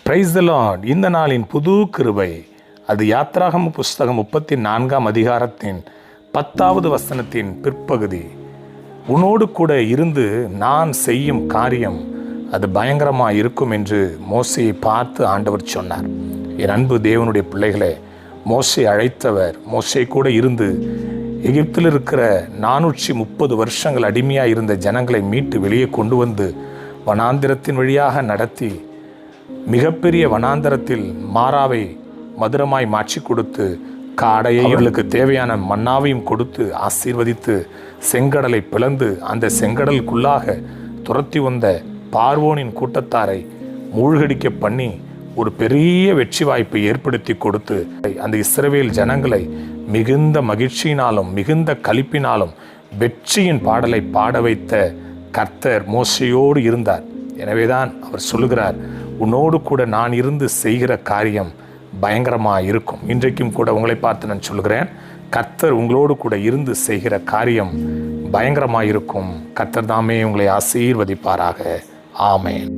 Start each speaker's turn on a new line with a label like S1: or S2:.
S1: Praise the Lord. இந்த நாளின் புது கிருபை, அது யாத்ராகம புஸ்தகம் 34ஆம் அதிகாரத்தின் 10வது வசனத்தின் பிற்பகுதி. உன்னோடு கூட இருந்து நான் செய்யும் காரியம் அது பயங்கரமாக இருக்கும் என்று மோசையை பார்த்து ஆண்டவர் சொன்னார். என் அன்பு தேவனுடைய பிள்ளைகளே, மோசை அழைத்தவர், மோசை கூட இருந்து எகிப்தில் இருக்கிற 430 வருஷங்கள் அடிமையாக இருந்த ஜனங்களை மீட்டு வெளியே கொண்டு வந்து வனாந்திரத்தின் வழியாக நடத்தி மிகப்பெரிய வனாந்தரத்தில் மாறாவை மதுரமாய் மாற்றி கொடுத்து காடையை அவர்களுக்கு தேவையான மன்னாவையும் கொடுத்து ஆசீர்வதித்து செங்கடலை பிளந்து அந்த செங்கடலுக்குள்ளாக துரத்தி வந்த பார்வோனின் கூட்டத்தாரை மூழ்கடிக்க பண்ணி ஒரு பெரிய வெற்றி வாய்ப்பை ஏற்படுத்தி கொடுத்து அந்த இஸ்ரவேல் ஜனங்களை மிகுந்த மகிழ்ச்சியினாலும் மிகுந்த களிப்பினாலும் வெற்றியின் பாடலை பாட வைத்த கர்த்தர் மோசையோடு இருந்தார். எனவேதான் அவர் சொல்லுகிறார், உன்னோடு கூட நான் இருந்து செய்கிற காரியம் பயங்கரமாக இருக்கும். இன்றைக்கும் கூட உங்களை பார்த்து நான் சொல்கிறேன், கர்த்தர் உங்களோடு கூட இருந்து செய்கிற காரியம் பயங்கரமாக இருக்கும். கர்த்தர் தாமே உங்களை ஆசீர்வதிப்பாராக. ஆமென்.